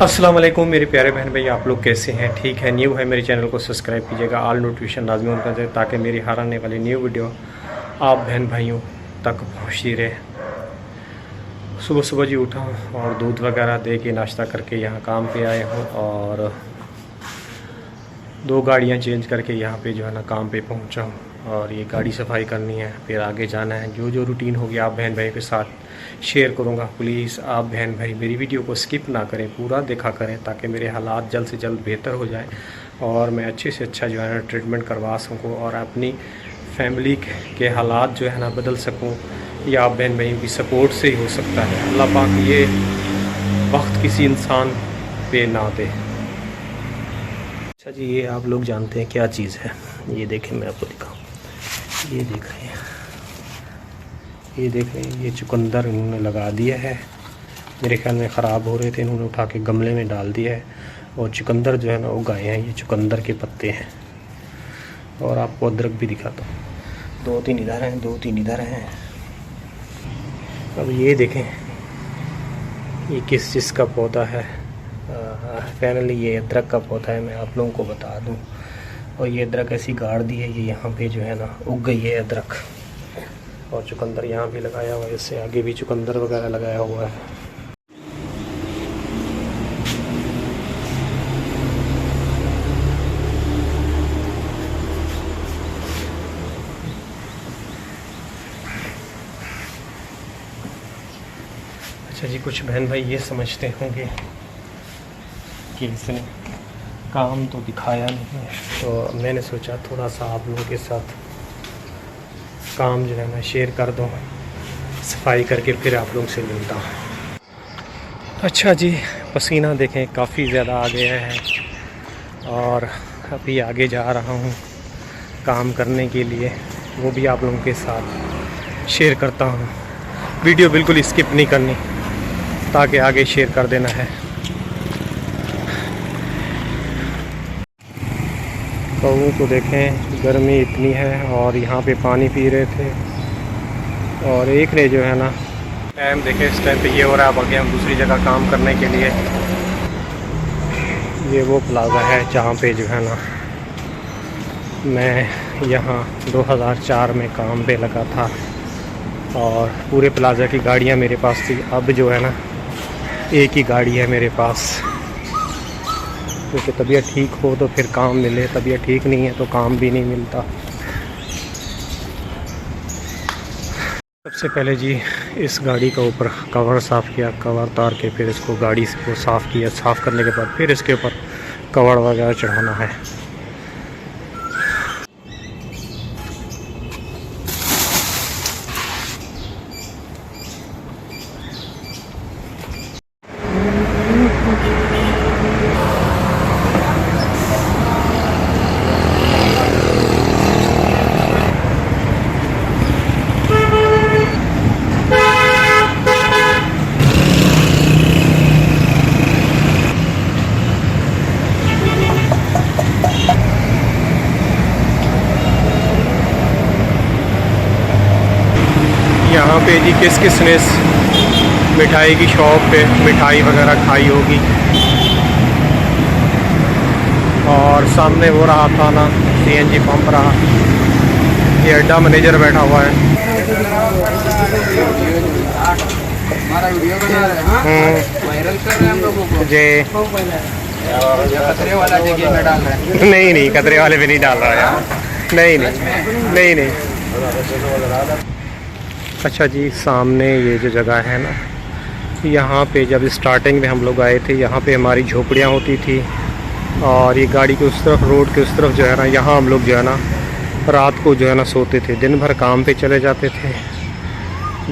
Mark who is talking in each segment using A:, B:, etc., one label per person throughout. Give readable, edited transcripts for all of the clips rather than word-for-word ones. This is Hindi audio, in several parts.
A: अस्सलाम वालेकुम मेरे प्यारे बहन भाई, आप लोग कैसे हैं? ठीक है। न्यू है मेरे चैनल को सब्सक्राइब कीजिएगा, ऑल नोटिफिकेशन लाजमी ऑन कर दें ताकि मेरी हर आने वाली न्यू वीडियो आप बहन भाइयों तक पहुँचती रहे। सुबह सुबह जी उठा हूँ और दूध वगैरह दे के नाश्ता करके यहाँ काम पे आए हूँ और 2 गाड़ियाँ चेंज करके यहाँ पे जो है ना काम पे पहुँचा हूँ और ये गाड़ी सफाई करनी है, फिर आगे जाना है। जो जो रूटीन होगी आप बहन भाई के साथ शेयर करूँगा। प्लीज़ आप बहन भाई मेरी वीडियो को स्किप ना करें, पूरा देखा करें ताकि मेरे हालात जल्द से जल्द बेहतर हो जाए और मैं अच्छे से अच्छा जो है ना ट्रीटमेंट करवा सकूँ और अपनी फैमिली के हालात जो है ना बदल सकूँ। ये आप बहन भाइयों की सपोर्ट से ही हो सकता है। अल्लाह पाक ये वक्त किसी इंसान पे ना दे। अच्छा जी, ये आप लोग जानते हैं क्या चीज़ है? ये देखें, मैं आपको दिखाऊँ। ये देख रहे हैं, ये देख रहे हैं, ये चुकंदर इन्होंने लगा दिया है। मेरे ख्याल में ख़राब हो रहे थे, इन्होंने उठा के गमले में डाल दिया है और चुकंदर जो है ना उगाए हैं। ये चुकंदर के पत्ते हैं और आपको अदरक भी दिखाता हूँ। 2-3 इधर हैं, 2-3 इधर हैं। अब ये देखें, ये किस चीज़ का पौधा है? फाइनली ये अदरक का पौधा है। मैं आप लोगों को बता दूं, और ये अदरक ऐसी गाड़ दी है, ये यहाँ पे जो है ना उग गई है अदरक। और चुकंदर यहाँ भी लगाया हुआ है, इससे आगे भी चुकंदर वगैरह लगाया हुआ है। अच्छा जी, कुछ बहन भाई ये समझते होंगे कि इसने काम तो दिखाया नहीं है, तो मैंने सोचा थोड़ा सा आप लोगों के साथ काम जो है ना शेयर कर दूँ, सफाई करके फिर आप लोगों से मिलता हूँ। अच्छा जी, पसीना देखें काफ़ी ज़्यादा आ गया है और अभी आगे जा रहा हूँ काम करने के लिए, वो भी आप लोगों के साथ शेयर करता हूँ। वीडियो बिल्कुल स्किप नहीं करनी ताकि आगे शेयर कर देना है। कौओं को देखें, गर्मी इतनी है और यहाँ पे पानी पी रहे थे। और एक ने जो है ना टाइम देखें, इस टाइम पे ये हो रहा है। अब आगे हम दूसरी जगह काम करने के लिए, ये वो प्लाज़ा है जहाँ पे जो है ना मैं यहाँ 2004 में काम पे लगा था और पूरे प्लाज़ा की गाड़ियाँ मेरे पास थी। अब जो है ना एक ही गाड़ी है मेरे पास, क्योंकि तबीयत ठीक हो तो फिर काम मिले, तबीयत ठीक नहीं है तो काम भी नहीं मिलता। सबसे पहले जी इस गाड़ी का ऊपर कवर साफ़ किया, कवर उतार के फिर इसको गाड़ी को साफ़ किया। साफ़ करने के बाद फिर इसके ऊपर कवर वगैरह चढ़ाना है। यहाँ पे जी किस किस ने मिठाई की शॉप पे मिठाई वगैरह खाई होगी। और सामने वो रहा था ना CNG पंप रहा, ये अड्डा मैनेजर बैठा हुआ है। जी
B: कतरे वाला जगह में डाल रहा है।
A: नहीं, कतरे वाले पे नहीं डाल रहा यार। नहीं। अच्छा जी, सामने ये जो जगह है ना, यहाँ पे जब स्टार्टिंग में हम लोग आए थे, यहाँ पे हमारी झोपड़ियाँ होती थी और ये गाड़ी के उस तरफ, रोड के उस तरफ जो है ना, यहाँ हम लोग जो है ना रात को जो है ना सोते थे। दिन भर काम पे चले जाते थे।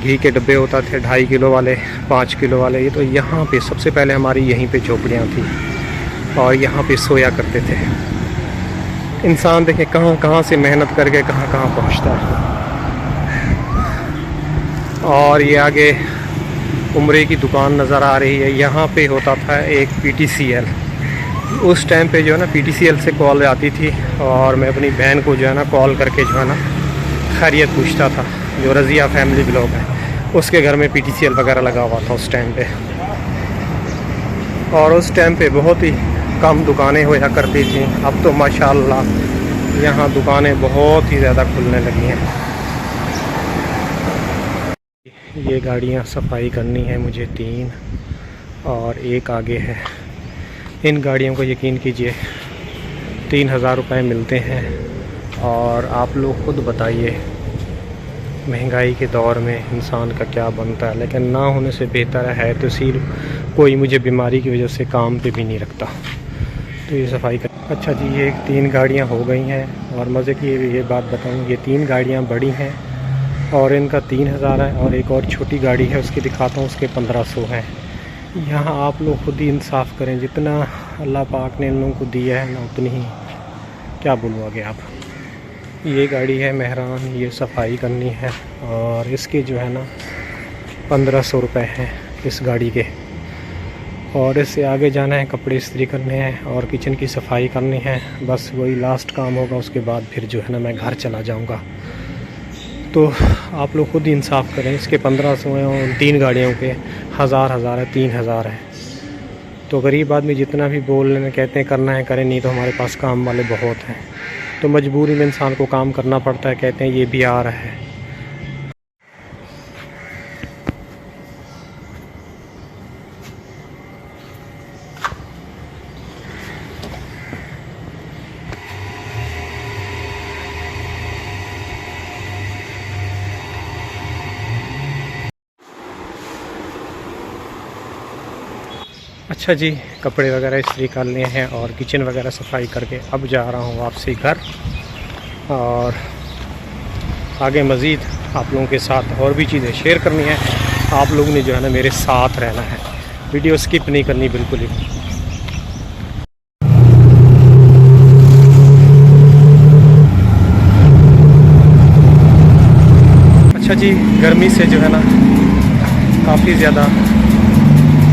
A: घी के डब्बे होता थे 2.5 किलो वाले, 5 किलो वाले। ये तो यहाँ पे सबसे पहले हमारी यहीं पे झोपड़ियाँ थी और यहाँ पे सोया करते थे। इंसान देखें कहाँ से मेहनत करके कहाँ पहुँचता है। और ये आगे उम्रे की दुकान नज़र आ रही है। यहाँ पे होता था एक PTCL। उस टाइम पे जो है ना PTCL से कॉल आती थी और मैं अपनी बहन को जो है ना कॉल करके जो है ना खैरियत पूछता था। जो रज़िया फैमिली ब्लॉग है उसके घर में PTCL वगैरह लगा हुआ था उस टाइम पे। और उस टाइम पे बहुत ही कम दुकानें होया करती थी। अब तो माशाल्लाह यहाँ दुकानें बहुत ही ज़्यादा खुलने लगी हैं। ये गाड़ियाँ सफाई करनी है मुझे 3 और एक आगे है। इन गाड़ियों को यकीन कीजिए 3000 रुपये मिलते हैं। और आप लोग खुद बताइए महंगाई के दौर में इंसान का क्या बनता है। लेकिन ना होने से बेहतर है तो सिर्फ कोई मुझे बीमारी की वजह से काम पे भी नहीं रखता। तो ये सफाई कर। अच्छा जी, ये 3 गाड़ियाँ हो गई हैं। और मज़े की ये बात बताऊँ, ये 3 गाड़ियाँ बड़ी हैं और इनका 3000 है। और एक और छोटी गाड़ी है उसकी दिखाता हूँ, उसके 1500 हैं। यहाँ आप लोग खुद ही इंसाफ करें, जितना अल्लाह पाक ने इन लोगों को दिया है ना उतनी ही क्या बोलूँ आगे आप। ये गाड़ी है मेहरान, ये सफाई करनी है और इसके जो है ना 1500 रुपये हैं इस गाड़ी के। और इससे आगे जाना है, कपड़े इस्त्री करने हैं और किचन की सफाई करनी है। बस वही लास्ट काम होगा, उसके बाद फिर जो है ना मैं घर चला जाऊंगा। तो आप लोग खुद ही इंसाफ करें, इसके 1500 हैं और 3 गाड़ियों के 1000 है, 3000 है। तो गरीब आदमी जितना भी बोल रहे कहते हैं करना है करें, नहीं तो हमारे पास काम वाले बहुत हैं। तो मजबूरी में इंसान को काम करना पड़ता है। कहते हैं ये भी आ रहा है। अच्छा जी, कपड़े वगैरह इस्त्री कर लिए हैं और किचन वगैरह सफाई करके अब जा रहा हूँ वापसी घर। और आगे मज़ीद आप लोगों के साथ और भी चीज़ें शेयर करनी है। आप लोगों ने जो है ना मेरे साथ रहना है, वीडियो स्किप नहीं करनी बिल्कुल ही। अच्छा जी, गर्मी से जो है ना काफ़ी ज़्यादा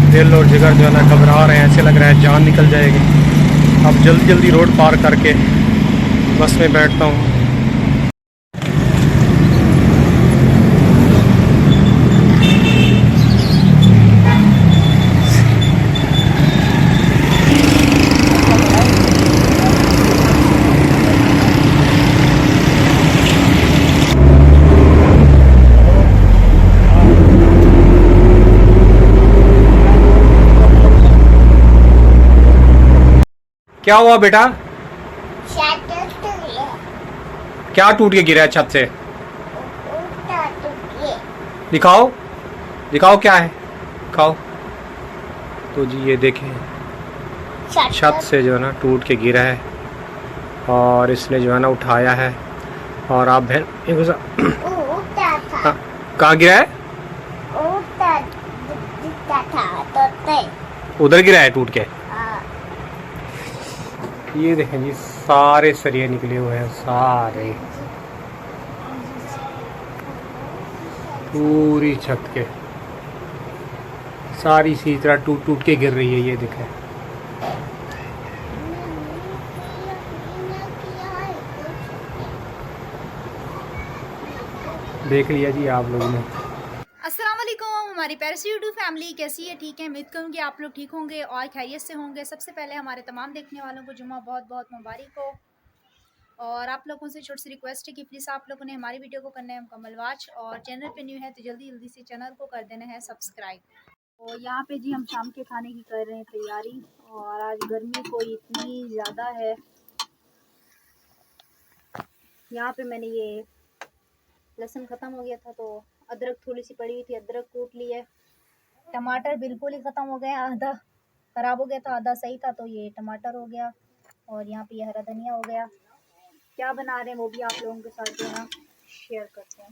A: दिल और जिगर जो है ना घबरा रहे हैं, ऐसे लग रहा है जान निकल जाएगी। अब जल्दी जल्दी रोड पार करके बस में बैठता हूँ। क्या हुआ बेटा? क्या टूट के गिरा है छत से? दिखाओ दिखाओ क्या है, दिखाओ। तो जी ये देखें, छत से जो है ना टूट के गिरा है और इसने जो है ना उठाया है। और आप बहन कहाँ गिरा है? उधर गिरा है टूट के। ये देखें जी, सारे सरिये निकले हुए हैं, सारे पूरी छत के सारी इसी तरह टूट टूट के गिर रही है। ये देखें, देख लिया जी आप लोगों ने।
C: अस्सलाम वालेकुम, हमारी प्यारी सी यूट्यूब फैमिली कैसी है? ठीक है, उम्मीद करूँगी आप लोग ठीक होंगे और खैरियत से होंगे। सबसे पहले हमारे तमाम देखने वालों को जुम्मा बहुत बहुत मुबारक हो। और आप लोगों से छोटी सी रिक्वेस्ट है कि प्लीज़ आप लोगों ने हमारी वीडियो को करना है मुकम्मल वॉच, और चैनल पे न्यू है तो जल्दी जल्दी से चैनल को कर देना है सब्सक्राइब। तो यहाँ पे जी हम शाम के खाने की कर रहे हैं तैयारी। और आज गर्मी कोई इतनी ज़्यादा है। यहाँ पे मैंने ये लहसुन ख़त्म हो गया था तो अदरक थोड़ी सी पड़ी हुई थी, अदरक कूट ली है। टमाटर बिल्कुल ही ख़त्म हो गया, आधा ख़राब हो गया था आधा सही था, तो ये टमाटर हो गया। और यहाँ पे ये हरा धनिया हो गया। क्या बना रहे हैं वो भी आप लोगों के साथ जो है ना शेयर करते हैं।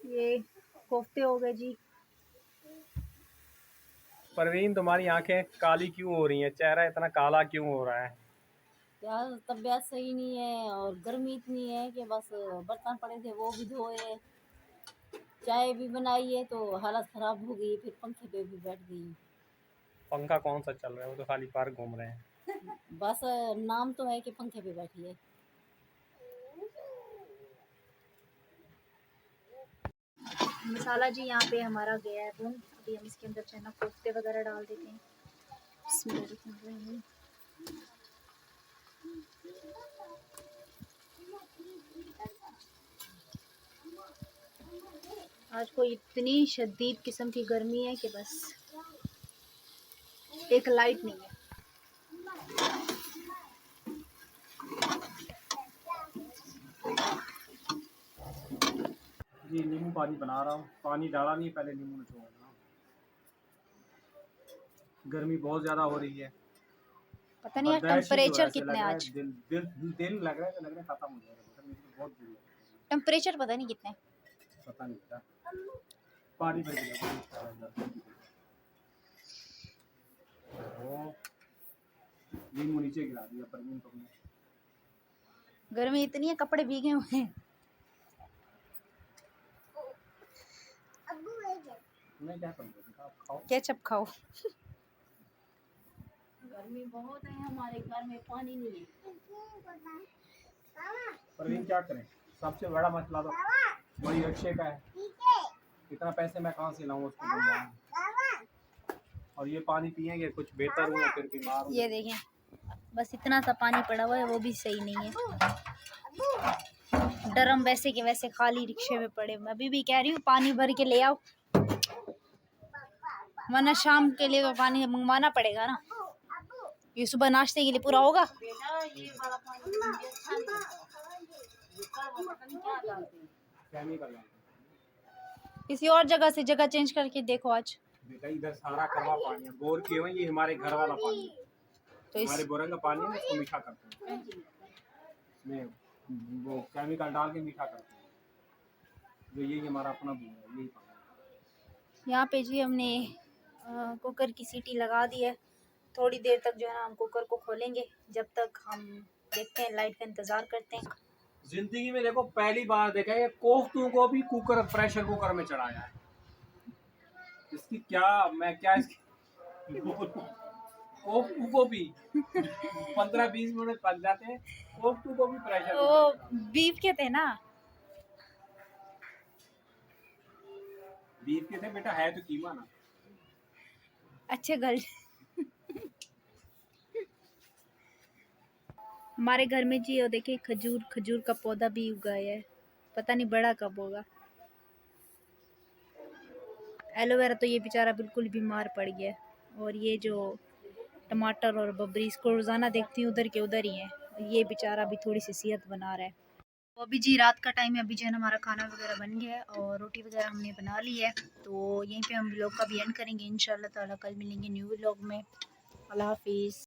C: ये कोफ्ते हो गए जी।
A: परवीन, तुम्हारी आंखें काली क्यों हो रही हैं? चेहरा इतना काला क्यों हो रहा है?
D: यार तबीयत सही नहीं है और गर्मी इतनी है कि बस बर्तन पड़े थे वो भी धोए, चाय भी बनाई है तो हालत ख़राब हो गई, फिर पंखे पे भी बैठ गई।
A: पंखा कौन सा चल रहा है? वो तो खाली पार्क घूम रहे हैं।
D: बस नाम तो है कि पंखे पे बैठी है।
C: मसाला जी यहाँ पे हमारा गया है भून। अभी हम इसके अंदर जो है ना कोफ्ते वगैरह डाल देते हैं। बिस्मिल्लाह। आज कोई इतनी शदीद किस्म की गर्मी है कि बस एक लाइट नहीं है।
A: जी नींबू पानी बना रहा हूँ, पानी डाला नहीं, पहले नींबू निचोड़ रहा हूँ। गर्मी बहुत ज़्यादा हो रही है,
C: पता नहीं यार
A: बर्दाश्त ही नहीं हो रहा,
C: टेम्परेचर
A: ऐसे
C: कितने
A: लग रहा है
C: आज।
A: दिल लग रहा है खत्म हो जाएगा, मतलब मेरी तो बहुत बुरी है।
C: टेम्परेचर पता नहीं कितने।
A: पता नहीं क्या पानी भर के नींबू नीचे गिरा दिया परवीन को हमने।
C: गर्मी इतनी है, कपड़े भीगे हुए हैं।
A: मैं क्या करूँगा, आप खाओ।
C: केचप खाओ।
D: गर्मी बहुत है, हमारे घर में पानी नहीं है।
A: परवीन क्या करें, सबसे बड़ा मसला तो बड़ी अक्षय का है। इतना पैसे मैं कहाँ से लाऊं उसको बनवाऊं, और ये पानी पिएंगे कुछ बेहतर हो या फिर बीमार हो।
C: ये देखें, बस इतना सा पानी पड़ा हुआ है, वो भी सही नहीं है। ड्रम वैसे के वैसे खाली रिक्शे में पड़े। मैं अभी भी कह रही हूँ पानी भर के ले आओ, वरना शाम के लिए तो पानी मंगवाना पड़ेगा ना। ये सुबह नाश्ते के लिए पूरा होगा।
D: बेटा ये वाला पानी मुझे अच्छा नहीं लगता। ये कड़वा पता नहीं क्या डालते हैं।
A: केमिकल डालते हैं।
C: किसी और जगह से जगह चेंज करके देखो आज।
A: बेटा इधर सारा कड़वा पानी है, बोर किए हुए, ये हमारे घर वाला पानी है।
C: तो इस
A: हमारे बोरंग का पानी है ना, इसको मीठा करते हैं, इसमें वो केमिकल डाल के मीठा करते हैं। जो यही हमारा अपना बोर है, यही पानी।
C: यहाँ पे जी हमने कुकर की सीटी लगा दी है। थोड़ी देर तक जो है ना हम कुकर को खोलेंगे, जब तक हम देखते हैं, लाइट का इंतज़ार करते हैं।
A: जिंदगी में देखो पहली बार देखा है कोफ्तों को भी कुकर प्रेशर कुकर में चढ़ाया है। इसकी क्या मैं क्या इसकी कोफ्तों को भी 15-20 मिनट पक जाते हैं, कोफ्तों को भी प्रेशर
C: वो
A: कुकर में।
C: बीफ के थे ना।
A: बीफ के थे बेटा, है तो कीमा ना।
C: अच्छे गल हमारे घर में जी वो देखिए खजूर का पौधा भी उगाया है, पता नहीं बड़ा कब होगा। एलोवेरा तो ये बेचारा बिल्कुल बीमार पड़ गया है, और ये जो टमाटर और बबरी इसको रोज़ाना देखती हूँ उधर के उधर ही है। ये बेचारा भी थोड़ी सी सेहत बना रहा है। तो अभी जी रात का टाइम है, अभी जो है ना हमारा खाना वगैरह बन गया है और रोटी वगैरह हमने बना ली है। तो यहीं पे हम व्लॉग का भी एंड करेंगे इंशाल्लाह ताला। कल मिलेंगे न्यू व्लॉग में। अल्लाह हाफिज़।